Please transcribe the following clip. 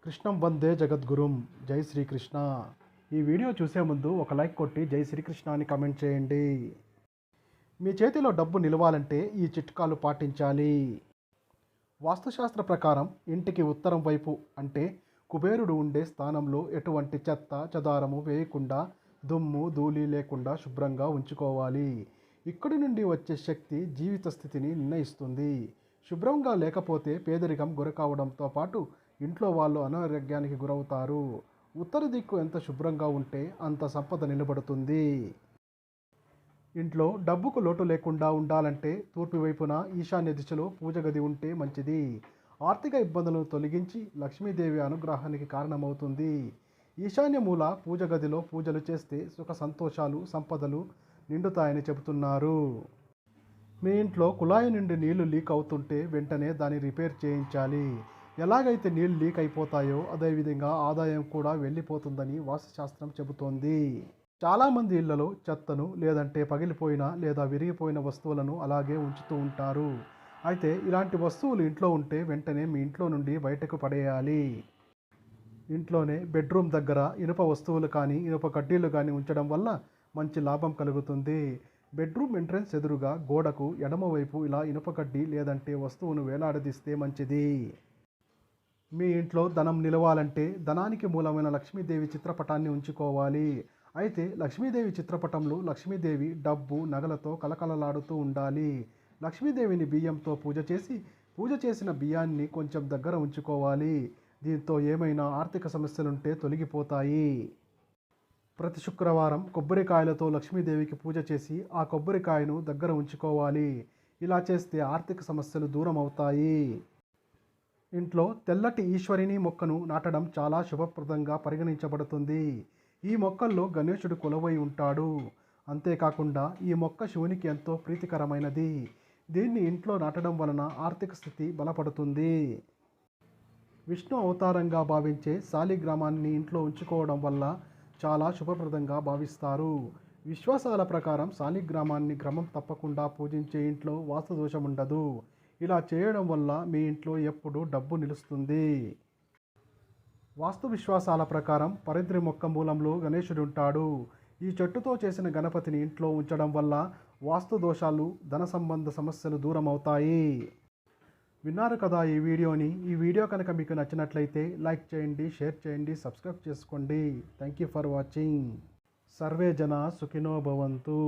కృష్ణం వందే జగద్గురుం. జై శ్రీకృష్ణ. ఈ వీడియో చూసే ముందు ఒక లైక్ కొట్టి జై శ్రీకృష్ణ అని కామెంట్ చేయండి. మీ చేతిలో డబ్బు నిలవాలంటే ఈ చిట్కాలు పాటించాలి. వాస్తుశాస్త్ర ప్రకారం ఇంటికి ఉత్తరం వైపు అంటే కుబేరుడు ఉండే స్థానంలో ఎటువంటి చెత్త చెదారము వేయకుండా, దుమ్ము ధూళి లేకుండా శుభ్రంగా ఉంచుకోవాలి. ఇక్కడి నుండి వచ్చే శక్తి జీవిత స్థితిని నిర్ణయిస్తుంది. శుభ్రంగా లేకపోతే పేదరికం గురకావడంతో పాటు ఇంట్లో వాళ్ళు అనారోగ్యానికి గురవుతారు. ఉత్తర దిక్కు ఎంత శుభ్రంగా ఉంటే అంత సంపద నిలబడుతుంది. ఇంట్లో డబ్బుకు లోటు లేకుండా ఉండాలంటే తూర్పు వైపున ఈశాన్య దిశలో పూజ గది ఉంటే మంచిది. ఆర్థిక ఇబ్బందులను తొలగించి లక్ష్మీదేవి అనుగ్రహానికి కారణమవుతుంది. ఈశాన్య మూల పూజ గదిలో పూజలు చేస్తే సుఖ సంతోషాలు సంపదలు నిండుతాయని చెబుతున్నారు. మీ ఇంట్లో కుళాయి నుండి నీళ్లు లీక్ అవుతుంటే వెంటనే దాన్ని రిపేర్ చేయించాలి. ఎలాగైతే నీళ్లు లీక్ అయిపోతాయో అదేవిధంగా ఆదాయం కూడా వెళ్ళిపోతుందని వాస్తుశాస్త్రం చెబుతోంది. చాలామంది ఇళ్లలో చెత్తను లేదంటే పగిలిపోయిన లేదా విరిగిపోయిన వస్తువులను అలాగే ఉంచుతూ ఉంటారు. అయితే ఇలాంటి వస్తువులు ఇంట్లో ఉంటే వెంటనే మీ ఇంట్లో నుండి బయటకు పడేయాలి. ఇంట్లోనే బెడ్రూమ్ దగ్గర ఇనుప వస్తువులు కానీ ఇనుప కడ్డీలు కానీ ఉంచడం వల్ల మంచి లాభం కలుగుతుంది. బెడ్రూమ్ ఎంట్రన్స్ ఎదురుగా గోడకు ఎడమవైపు ఇలా ఇనుప కడ్డీ లేదంటే వస్తువును వేలాడదీస్తే మంచిది. మీ ఇంట్లో ధనం నిలవాలంటే ధనానికి మూలమైన లక్ష్మీదేవి చిత్రపటాన్ని ఉంచుకోవాలి. అయితే లక్ష్మీదేవి చిత్రపటంలో లక్ష్మీదేవి డబ్బు నగలతో కలకలలాడుతూ ఉండాలి. లక్ష్మీదేవిని బియ్యంతో పూజ చేసిన బియ్యాన్ని కొంచెం దగ్గర ఉంచుకోవాలి. దీంతో ఏమైనా ఆర్థిక సమస్యలుంటే తొలగిపోతాయి. ప్రతి శుక్రవారం కొబ్బరికాయలతో లక్ష్మీదేవికి పూజ చేసి ఆ కొబ్బరికాయను దగ్గర ఉంచుకోవాలి. ఇలా చేస్తే ఆర్థిక సమస్యలు దూరం అవుతాయి. ఇంట్లో తెల్లటి ఈశ్వరిని మొక్కను నాటడం చాలా శుభప్రదంగా పరిగణించబడుతుంది. ఈ మొక్కల్లో గణేశుడు కొలువై ఉంటాడు. అంతేకాకుండా ఈ మొక్క శివునికి ఎంతో ప్రీతికరమైనది. దీన్ని ఇంట్లో నాటడం వలన ఆర్థిక స్థితి బలపడుతుంది. విష్ణు అవతారంగా భావించే శాలిగ్రామాన్ని ఇంట్లో ఉంచుకోవడం వల్ల చాలా శుభప్రదంగా భావిస్తారు. విశ్వాసాల ప్రకారం శాలిగ్రామాన్ని క్రమం తప్పకుండా పూజించే ఇంట్లో వాస్తుదోషం ఉండదు. ఇలా చేయడం వల్ల మీ ఇంట్లో ఎప్పుడూ డబ్బు నిలుస్తుంది. వాస్తు విశ్వాసాల ప్రకారం పరిద్రి మొక్క మూలంలో గణేశుడు ఉంటాడు. ఈ చెట్టుతో చేసిన గణపతిని ఇంట్లో ఉంచడం వల్ల వాస్తు దోషాలు ధన సంబంధ సమస్యలు దూరం అవుతాయి. విన్నారు కదా ఈ వీడియోని. ఈ వీడియో కనుక మీకు నచ్చినట్లయితే లైక్ చేయండి, షేర్ చేయండి, సబ్స్క్రైబ్ చేసుకోండి. Thank you for watching. Survey జన సుఖినో భవంతు.